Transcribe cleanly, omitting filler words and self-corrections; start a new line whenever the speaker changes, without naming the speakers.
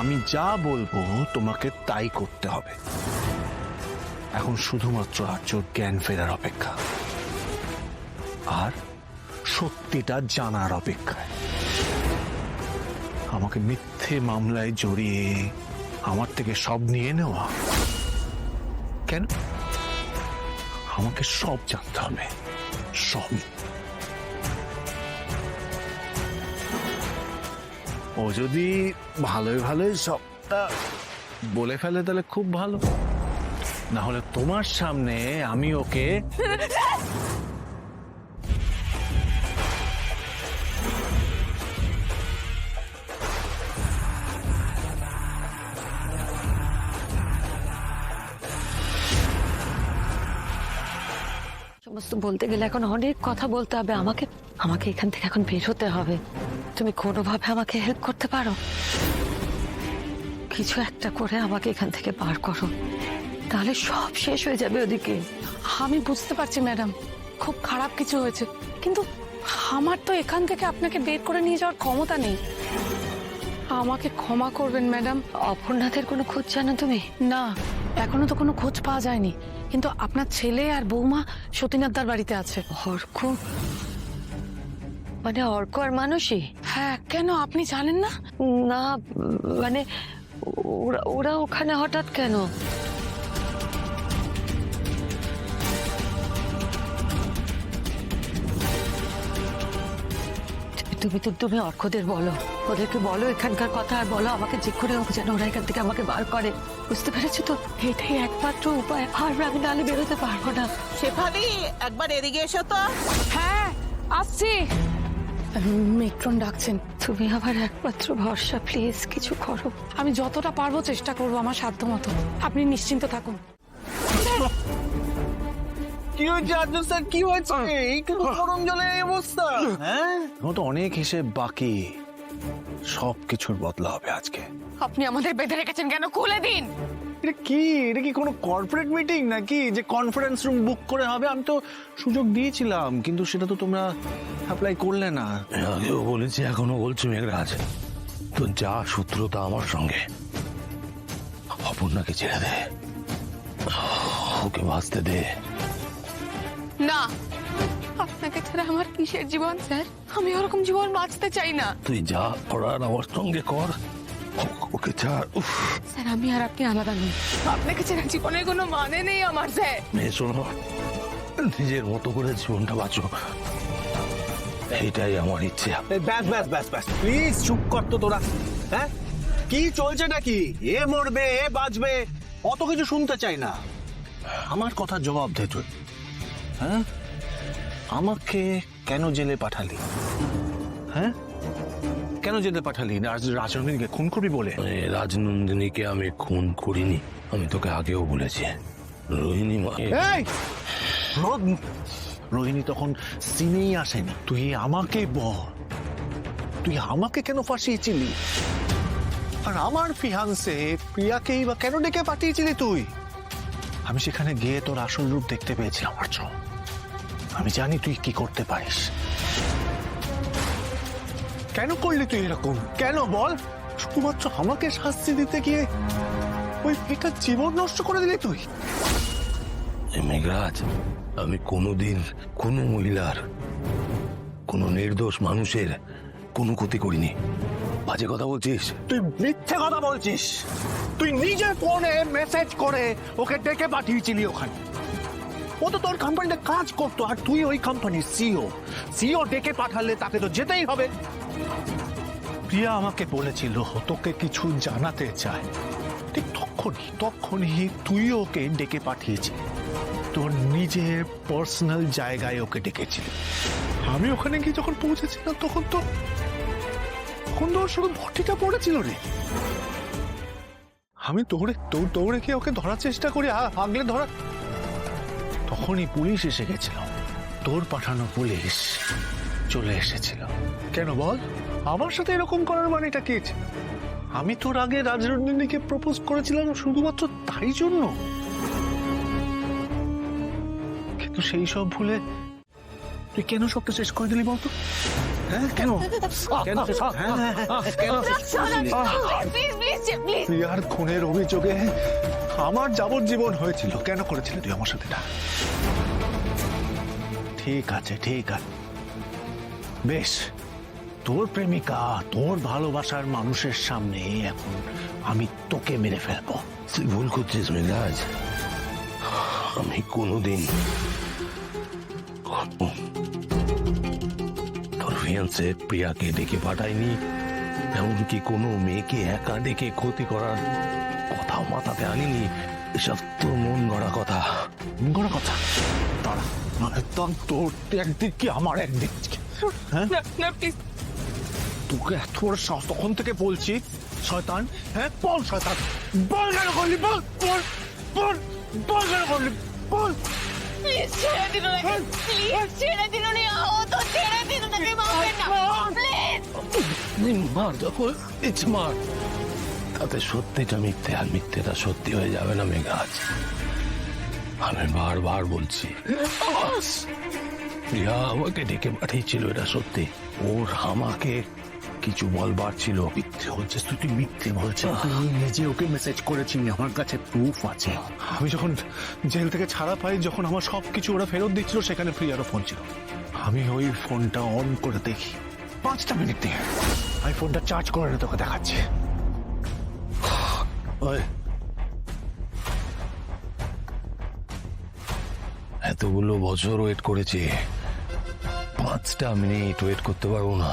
আমি যা বলবো তোমাকে তাই করতে হবে। এখন শুধুমাত্র আর্যর জ্ঞান ফেরার অপেক্ষা আর সত্যিটা জানার অপেক্ষায়। আমাকে মিথ্যে মামলায় জড়িয়ে আমার থেকে সব নিয়ে নেওয়া কেন? আমাকে সব জানতে হবে, সব। ও যদি ভালোই ভালোই সবটা বলে ফেলে তাহলে খুব ভালো, না হলে তোমার সামনে আমি ওকে
সমস্ত বলতে গেলে এখন অনেক কথা বলতে হবে আমাকে। আমাকে এখান থেকে এখন বের হতে হবে। তুমি কোনোভাবে আমাকে হেল্প করতে পারো? কিছু একটা করে আমাকে এখান থেকে বার করো, তাহলে সব শেষ হয়ে যাবে ওদিকে।
আমি বুঝতে পারছি ম্যাডাম, খুব খারাপ কিছু হয়েছে, কিন্তু আমার তো এখান থেকে আপনাকে বের করে নিয়ে যাওয়ার ক্ষমতা নেই। আমাকে ক্ষমা করবেন ম্যাডাম।
অপর্ণাদের কোনো খোঁজ জানো তুমি?
না, এখনো তো কোনো খোঁজ পাওয়া যায়নি, কিন্তু আপনার ছেলে আর বৌমা সতীনাথদার বাড়িতে আছে।
অর্ক? মানে অর্ক আর মানসী?
হ্যাঁ, কেন আপনি জানেন না?
না মানে ওরা ওখানে হঠাৎ কেন? তুমি অর্কদের বলো, ওদেরকে বলো এখানকার কথা, আর বলো আমাকে যে করে হোক যেন ওরা এখান থেকে আমাকে বার করে। বুঝতে পেরেছো তো? এটাই একমাত্র উপায়, আর আমি নাহলে বেরোতে পারবো না।
শেফালি, একবার এদিকে এসো তো।
হ্যাঁ, আসছি। মেট্রন ডাকছেন।
তুমি আমার একমাত্র ভরসা, প্লিজ কিছু করো।
আমি যতটা পারবো চেষ্টা করবো আমার সাধ্য মতো, আপনি নিশ্চিন্ত থাকুন।
কি হয়েছে আর্য স্যার? কি হয়েছে? এই তো গরম জলের এই অবস্থা। হ্যাঁ, এখন তো অনেক হিসেব বাকি, সব কিছুর বদলা হবে আজকে।
আপনি আমাদের বেঁধে রেখেছেন কেন? খুলে দিন।
এটা কি কোনো কর্পোরেট মিটিং নাকি যে কনফারেন্স রুম বুক করে হবে? আমি তো সুযোগ দিয়েছিলাম, কিন্তু সেটা তো তোমরা অ্যাপ্লাই করলে না।
আগেও বলেছি, এখনো বলছি মেঘরাজ, তো যা সূত্রতা আমার সঙ্গে, অপর্ণাকে ছেড়ে দে, ওকে বাঁচতে দে।
না, আপনাকে ছাড়া আমার কিসের জীবন স্যার? আমি ওরকম জীবন বাঁচতে চাই না।
তুই যা করার আমার সঙ্গে কর, ওকে ছাড়। উফ,
স্যার, আমি আর আপনি আলাদা নই। আপনাকে ছাড়া জীবনের কোনো মানে নেই আমার স্যার।
মেয়ে শোনো, নিজের মতো করে জীবনটা বাঁচো, এইটাই আমার ইচ্ছে।
ব্যাস ব্যাস ব্যাস ব্যাস, প্লিজ চুপ কর তো তোরা। হ্যাঁ, কি চলছে নাকি? এ মরবে, এ বাঁচবে, অত কিছু শুনতে চাই না। আমার কথা জবাব দে তুই। হ্যাঁ, আমাকে কেন জেলে পাঠালি? হ্যাঁ, কেন জেলে পাঠালি? রাজনন্দিনীকে খুন করবি বলে?
রাজনন্দিনীকে আমি খুন করিনি, আমি তোকে আগেও বলেছি। রোহিণী
এই, রোহিণী তখন সিনেই আসেনি। তুই আমাকে বল, তুই আমাকে কেন ফাঁসিয়েছিলি? আর আমার ফিয়ান্সে প্রিয়াকেই বা কেন ডেকে পাঠিয়েছিলি তুই? আমি সেখানে গিয়ে তোর আসল রূপ দেখতে পেয়েছিলাম আর্য। আমি জানি তুই কি করতে পারিস। কেন করলি তুই এরকম? কেন বল? শুধুমাত্র আমাকে শাস্তি দিতে গিয়ে ওই মেয়েটার জীবন নষ্ট করে দিলি তুই।
মেঘরাজ, আমি কোনোদিন কোনো মহিলার, কোনো নির্দোষ মানুষের কোনো ক্ষতি করিনি। বাজে কথা বলছিস
তুই, মিথ্যে কথা বলছিস। তুই নিজে ফোনে মেসেজ করে ওকে ডেকে পাঠিয়েছিলি ওখানে। ও তো তোর কোম্পানিতে কাজ করতো, আর তুই ওই কোম্পানির সিও ডেকে পাঠালে তাকে তো যেতেই হবে। প্রিয়া আমাকে বলেছিল তোকে কিছু জানাতে চায়, ঠিক তখনই তুই ওকে ডেকে পাঠিয়েছিলি। তোর নিজের পার্সোনাল জায়গায় ওকে ডেকেছিলি। আমি ওখানে গিয়ে যখন পৌঁছেছিলাম তখন তো ওর শুধু ভর্তিটা পড়েছিল রে। আমি দৌড়ে গিয়ে ওকে ধরার চেষ্টা করি, আগলে ধরা, তখনই পুলিশ এসে গেছিল। তোর পাঠানো পুলিশ চলে এসেছিল। কেন বল? আমার সাথে এরকম করার মানেটা কি? আমি তোর আগে রাজনন্দিনীকে প্রপোজ করেছিলাম শুধুমাত্র তাই জন্য, কিন্তু সেই সব ভুলে তুই কেন সবটা শেষ করে দিলি বলতো? হ্যাঁ কেন কেন প্রিয়ার খুনের অভিযোগে আমার যাবজ্জীবন হয়েছিল, কেন করেছিল তুই আমার সাথে এটা? ঠিক আছে ঠিক আছে, বেশ, তোর প্রেমিকা তোর ভালোবাসার মানুষের সামনে এখন আমি তোকে মেরে ফেলবো।
তুই ভুল করছিস মেঘরাজ। আমি কোনোদিন তোর ফিয়ান্সে প্রিয়াকে ডেকে পাঠাইনি, এমনকি কোনো মেয়েকে একা ডেকে ক্ষতি করার কথাও মাথাতে আনিনি। এসব তোর মন গড়া কথা।
গড়া কথা তারা মানে তোর একদিক কি আমার একদিক? হ্যাঁ তোকে এত বড় সাহস তখন থেকে বলছি শয়তান। হ্যাঁ বল শয়তান, বল কেন করলি, বল বল বল বল কেন করলি, বল।
প্লিজ ছেড়ে দিন ওনাকে, প্লিজ ছেড়ে দিন, উনি আহত, ছেড়ে দিন ওনাকে, মারবেন না প্লিজ।
মার যখন ইচ্ছে মার, তাতে সত্যিটা মিথ্যে আর মিথ্যেটা সত্যি হয়ে যাবে না মেঘরাজ। আমি বারবার বলছি, প্রিয়া আমাকে ডেকে পাঠিয়েছিল, এটা সত্যি। ওর আমাকে কিছু বলবার ছিল। মিথ্যে বলছিস তুই, মিথ্যে বলছিস।
তুই নিজে ওকে মেসেজ করেছিলি, আমার কাছে প্রুফ আছে। আমি যখন জেল থেকে ছাড়া পাই, যখন আমার সবকিছু ওরা ফেরত দিচ্ছিল, সেখানে প্রিয়ারও ফোন ছিল। আমি ওই ফোনটা অন করে দেখি, 5টা মিনিট দিয়ে আমি ফোনটা চার্জ করে তোকে দেখাচ্ছি।
ওই, এতগুলো বছর ওয়েট করেছি, 5টা মিনিট ওয়েট করতে পারবো না।